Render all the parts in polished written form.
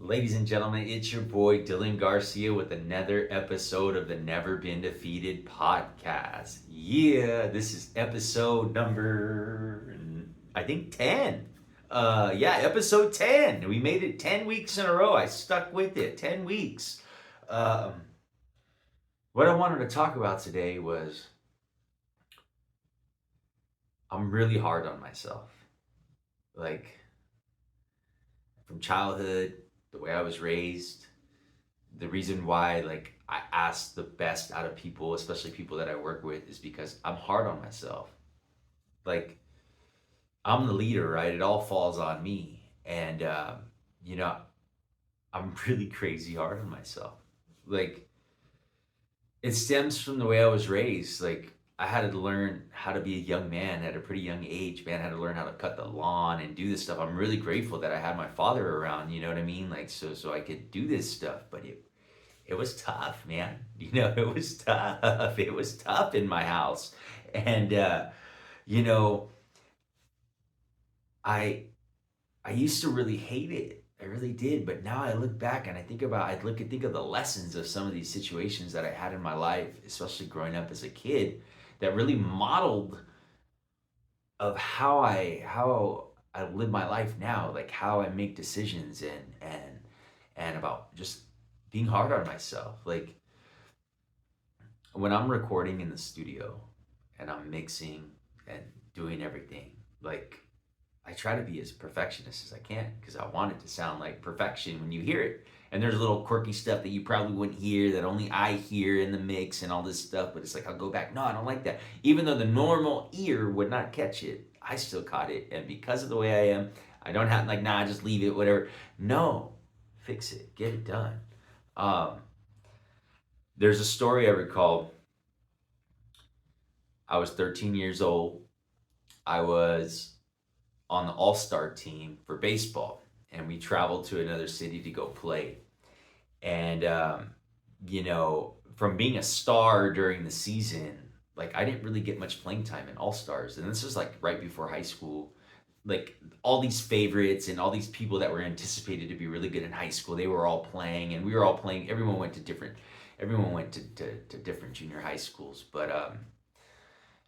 Ladies and gentlemen, it's your boy Dylan Garcia with another episode of the Never Been Defeated podcast. Yeah, this is episode number, I think 10. Episode 10. We made it 10 weeks in a row. I stuck with it 10 weeks. Um, what I wanted to talk about today was I'm really hard on myself. Like, from childhood, the way I was raised, the reason why I ask the best out of people, especially people that I work with, is because I'm hard on myself. Like, I'm the leader, right? It all falls on me, and you know, I'm really crazy hard on myself. Like, it stems from the way I was raised. Like, I had to learn how to be a young man at a pretty young age. Man, I had to learn how to cut the lawn and do this stuff. I'm really grateful that I had my father around. You know what I mean? Like, so I could do this stuff. But it was tough, man. It was tough. It was tough in my house, and you know, I I used to really hate it. I really did. But now I look back and I look and think of the lessons of some of these situations that I had in my life, especially growing up as a kid, that really modeled of how I live my life now, like how I make decisions and about just being hard on myself. Like, when I'm recording in the studio and I'm mixing and doing everything, like, I try to be as perfectionist as I can because I want it to sound like perfection when you hear it. And there's little quirky stuff that you probably wouldn't hear that only I hear in the mix and all this stuff. But it's like, I'll go back, no, I don't like that. Even though the normal ear would not catch it, I still caught it. And because of the way I am, I don't have, like, nah, just leave it, whatever. No, fix it, get it done. Um, there's a story I recall. I was 13 years old. I was on the all-star team for baseball, and we traveled to another city to go play. And from being a star during the season, like, I didn't really get much playing time in all stars, and this was like right before high school. Like, all these favorites and all these people that were anticipated to be really good in high school, they were all playing, and we were all playing. Everyone went to different junior high schools, but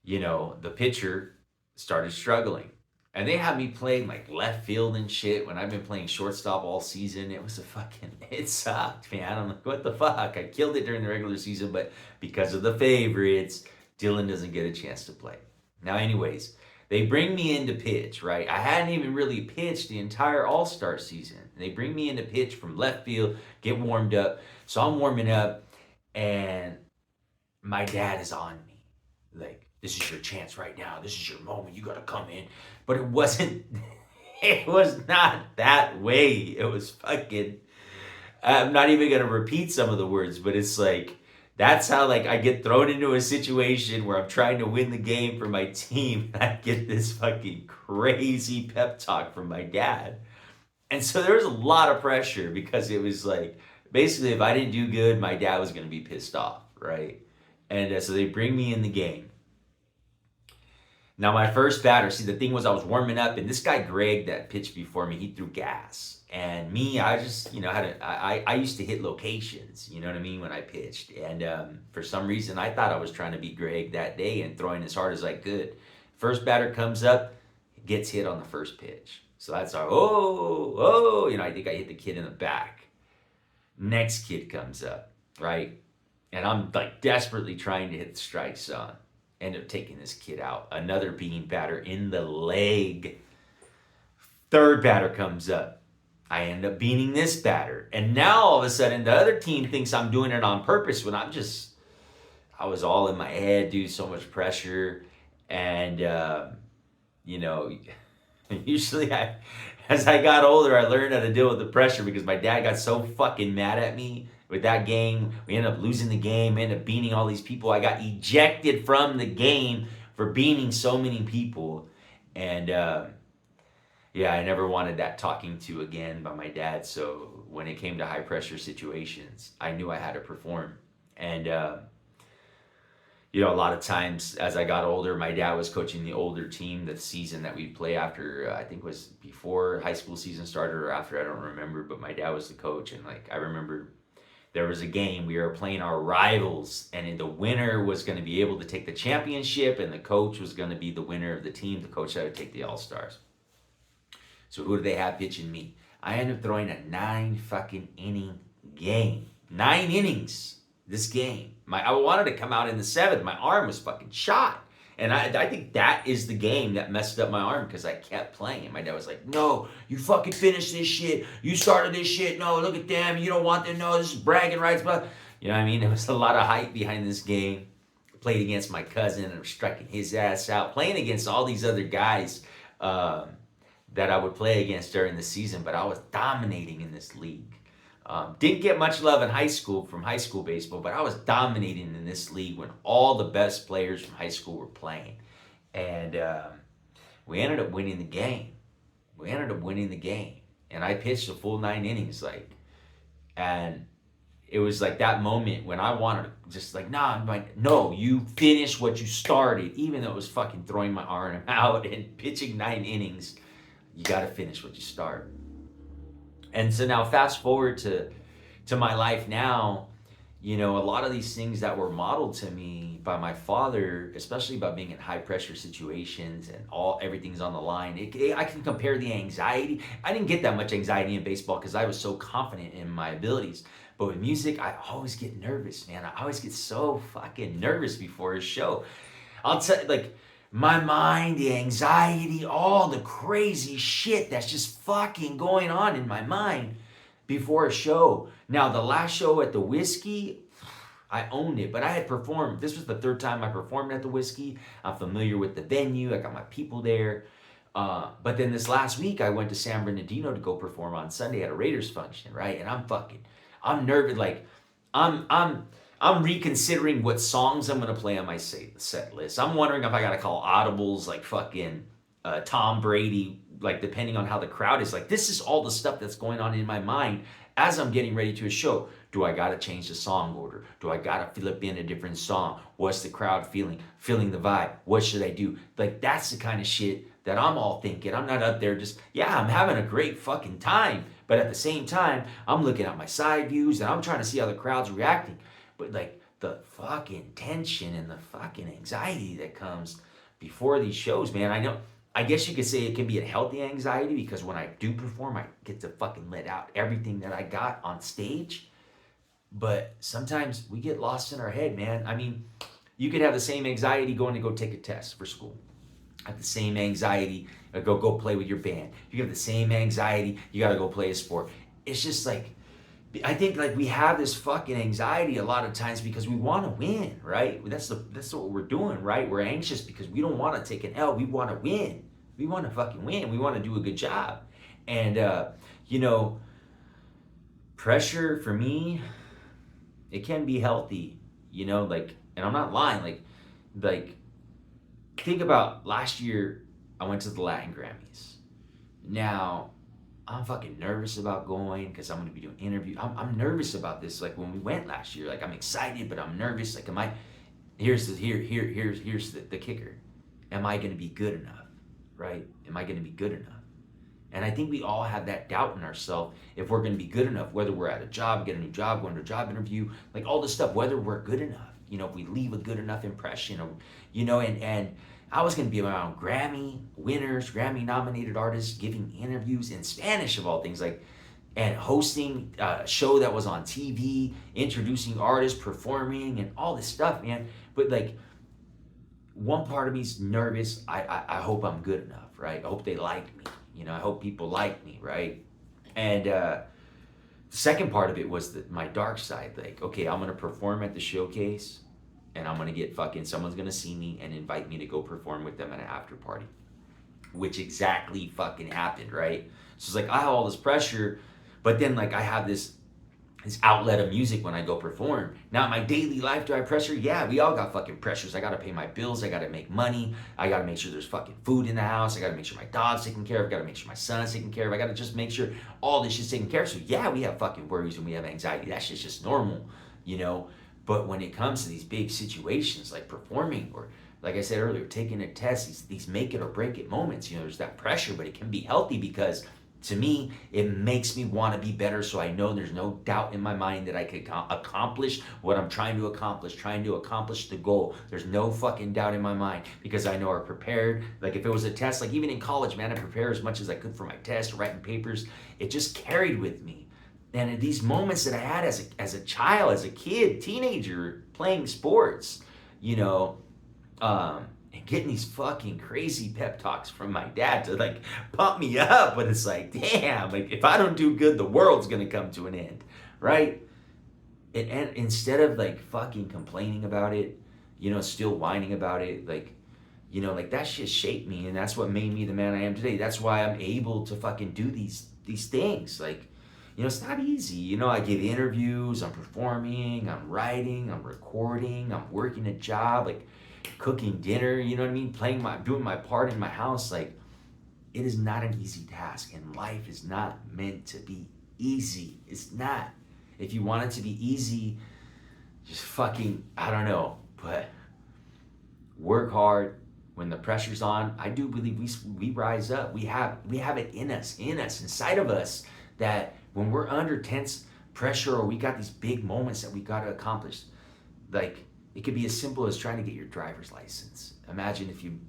the pitcher started struggling. And they had me playing like left field and shit when I've been playing shortstop all season. It sucked, man. I'm like, what the fuck? I killed it during the regular season, but because of the favorites, Dylan doesn't get a chance to play. Now, anyways, they bring me in to pitch, right? I hadn't even really pitched the entire All Star season. They bring me in to pitch from left field, get warmed up. So I'm warming up, and my dad is on me. Like, this is your chance right now. This is your moment. You got to come in. But it wasn't, it was not that way. It was fucking, I'm not even going to repeat some of the words, but it's like, that's how, like, I get thrown into a situation where I'm trying to win the game for my team, and I get this fucking crazy pep talk from my dad. And so there was a lot of pressure because it was like, basically, if I didn't do good, my dad was going to be pissed off, right? And so they bring me in the game. Now, my first batter, see, the thing was I was warming up, and this guy, Greg, that pitched before me, he threw gas. And me, I just, I used to hit locations, you know what I mean, when I pitched. And for some reason, I thought I was trying to beat Greg that day and throwing as hard as I could. First batter comes up, gets hit on the first pitch. So that's our, I think I hit the kid in the back. Next kid comes up, right? And I'm like desperately trying to hit the strike zone. End up taking this kid out. Another bean batter in the leg. Third batter comes up. I end up beating this batter. And now all of a sudden the other team thinks I'm doing it on purpose when I was all in my head, dude, so much pressure. And, usually as I got older, I learned how to deal with the pressure because my dad got so fucking mad at me with that game. We ended up losing the game, ended up beating all these people. I got ejected from the game for beating so many people. And I never wanted that talking to again by my dad. So when it came to high pressure situations, I knew I had to perform. And You know, a lot of times as I got older, my dad was coaching the older team. The season that we'd play after, I think was before high school season started or after, I don't remember, but my dad was the coach. And like, I remember there was a game we were playing our rivals, and the winner was going to be able to take the championship, and the coach was going to be the winner of the team. The coach had to take the All-Stars. So who did they have pitching me? I ended up throwing a 9 fucking inning game. 9 innings. This game. I wanted to come out in the 7th. My arm was fucking shot. And I think that is the game that messed up my arm because I kept playing. And my dad was like, no, you fucking finished this shit. You started this shit. No, look at them. You don't want them. No, this is bragging rights. But you know what I mean? There was a lot of hype behind this game. Played against my cousin and was striking his ass out. Playing against all these other guys that I would play against during the season. But I was dominating in this league. Didn't get much love in high school from high school baseball, but I was dominating in this league when all the best players from high school were playing. And we ended up winning the game. And I pitched a full 9 innings, like, and it was like that moment when I wanted to just like, nah, no, you finish what you started, even though it was fucking throwing my arm out and pitching 9 innings. You got to finish what you start. And so now fast forward to my life now, you know, a lot of these things that were modeled to me by my father, especially about being in high pressure situations and everything's on the line. I can compare the anxiety. I didn't get that much anxiety in baseball because I was so confident in my abilities. But with music, I always get nervous, man. I always get so fucking nervous before a show. I'll tell you, like, my mind, the anxiety, all the crazy shit that's just fucking going on in my mind before a show. Now, the last show at the Whiskey, I owned it, but I had performed. This was the 3rd time I performed at the Whiskey. I'm familiar with the venue. I got my people there. But then this last week, I went to San Bernardino to go perform on Sunday at a Raiders function, right? And I'm nervous. Like, I'm reconsidering what songs I'm going to play on my set list. I'm wondering if I got to call audibles like fucking Tom Brady, like depending on how the crowd is. Like, this is all the stuff that's going on in my mind as I'm getting ready to a show. Do I got to change the song order? Do I got to flip in a different song? What's the crowd feeling? Feeling the vibe? What should I do? Like, that's the kind of shit that I'm all thinking. I'm not up there just, yeah, I'm having a great fucking time. But at the same time, I'm looking at my side views and I'm trying to see how the crowd's reacting. But like the fucking tension and the fucking anxiety that comes before these shows, man. I guess you could say it can be a healthy anxiety because when I do perform, I get to fucking let out everything that I got on stage. But sometimes we get lost in our head, man. I mean, you could have the same anxiety going to go take a test for school. Have the same anxiety, go play with your band. You have the same anxiety, you gotta go play a sport. It's just like, I think like we have this fucking anxiety a lot of times because we want to win, right? That's what we're doing, right? We're anxious because we don't want to take an L. We want to win. We want to fucking win. We want to do a good job. And you know, pressure for me, it can be healthy. You know, like, and I'm not lying. Like think about last year. I went to the Latin Grammys. Now, I'm fucking nervous about going because I'm going to be doing interviews. I'm nervous about this. Like when we went last year, like I'm excited, but I'm nervous. Like, here's the kicker. Am I going to be good enough? Right? Am I going to be good enough? And I think we all have that doubt in ourselves if we're going to be good enough, whether we're at a job, get a new job, going to a job interview, like all this stuff, whether we're good enough, you know, if we leave a good enough impression, or, you know, and I was going to be around Grammy winners, Grammy nominated artists, giving interviews in Spanish of all things, like, and hosting a show that was on TV, introducing artists, performing, and all this stuff, man. But like, one part of me's nervous. I hope I'm good enough, right? I hope they like me. You know, I hope people like me, right? And the second part of it was my dark side. Like, okay, I'm going to perform at the showcase, and I'm going to get someone's going to see me and invite me to go perform with them at an after party, which exactly fucking happened, right? So it's like, I have all this pressure, but then like I have this outlet of music when I go perform. Now in my daily life, do I have pressure? Yeah, we all got fucking pressures. I got to pay my bills. I got to make money. I got to make sure there's fucking food in the house. I got to make sure my dog's taken care of. I got to make sure my son's taken care of. I got to just make sure all this shit's taken care of. So yeah, we have fucking worries and we have anxiety. That shit's just normal, you know? But when it comes to these big situations like performing, or like I said earlier, taking a test, these make it or break it moments, there's that pressure, but it can be healthy because to me, it makes me want to be better. So I know there's no doubt in my mind that I could accomplish what I'm trying to accomplish the goal. There's no fucking doubt in my mind because I know I'm prepared. Like if it was a test, like even in college, man, I prepare as much as I could for my test, writing papers. It just carried with me. And in these moments that I had as a child, as a kid, teenager, playing sports, and getting these fucking crazy pep talks from my dad to like pump me up, but it's like, damn, like if I don't do good, the world's gonna come to an end, right? And instead of like fucking complaining about it, still whining about it, like that shit shaped me, and that's what made me the man I am today. That's why I'm able to fucking do these things. Like, it's not easy. I give interviews, I'm performing, I'm writing, I'm recording, I'm working a job, like cooking dinner, you know what I mean? Doing my part in my house. Like, it is not an easy task, and life is not meant to be easy. It's not. If you want it to be easy, just fucking, I don't know, but work hard. When the pressure's on, I do believe we rise up. We have it in us, inside of us, that when we're under tense pressure or we got these big moments that we got to accomplish, like it could be as simple as trying to get your driver's license. Imagine if you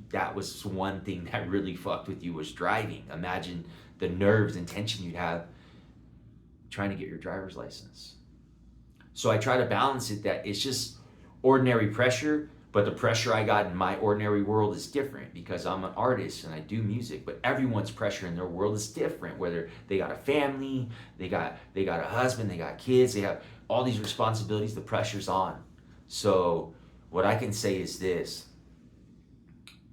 that was one thing that really fucked with you, was driving. Imagine the nerves and tension you'd have trying to get your driver's license. So I try to balance it that it's just ordinary pressure, but the pressure I got in my ordinary world is different because I'm an artist and I do music, but everyone's pressure in their world is different. Whether they got a family, they got a husband, they got kids, they have all these responsibilities, the pressure's on. So what I can say is this: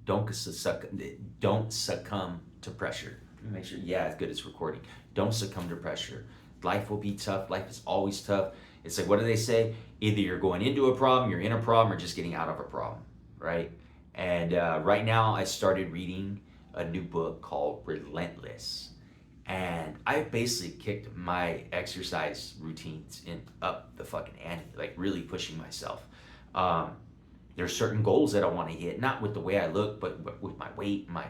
don't succumb to pressure. Let me make sure, yeah, it's good, it's recording. Don't succumb to pressure. Life will be tough. Life is always tough. It's like, what do they say? Either you're going into a problem, you're in a problem, or just getting out of a problem, right? And right now I started reading a new book called Relentless. And I basically kicked my exercise routines up the fucking ante, like really pushing myself. There's certain goals that I want to hit, not with the way I look, but with my weight, my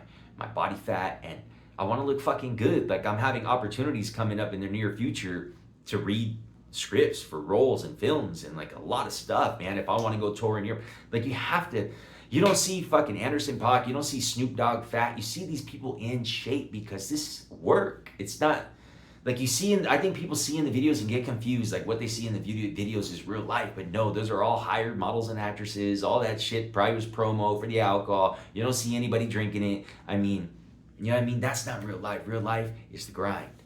body fat, and I want to look fucking good. Like I'm having opportunities coming up in the near future to read scripts for roles and films and like a lot of stuff, man. If I want to go tour in Europe, like you don't see fucking Anderson .Paak, you don't see Snoop Dogg fat, you see these people in shape because this work. It's not like I think people see in the videos and get confused, like what they see in the videos is real life, but no, those are all hired models and actresses. All that shit probably was promo for the alcohol. You don't see anybody drinking it. I mean, that's not real life. Real life is the grind.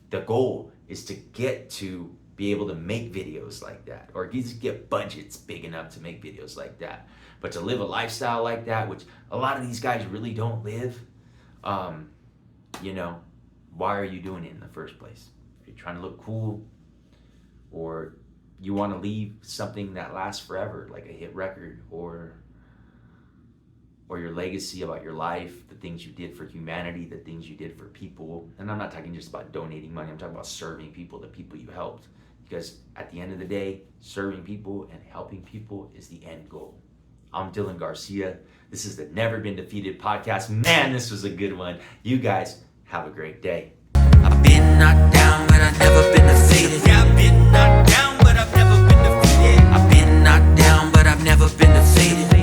The goal is to get to be able to make videos like that, or just get budgets big enough to make videos like that. But to live a lifestyle like that, which a lot of these guys really don't live, why are you doing it in the first place? Are you trying to look cool, or you want to leave something that lasts forever, like a hit record, or your legacy about your life, the things you did for humanity, the things you did for people? And I'm not talking just about donating money, I'm talking about serving people, the people you helped. Because at the end of the day, serving people and helping people is the end goal. I'm Dylan Garcia. This is the Never Been Defeated podcast. Man, this was a good one. You guys have a great day. I've been knocked down, but I've never been defeated. Yeah, I've been knocked down, but I've never been defeated. I've been knocked down, but I've never been defeated.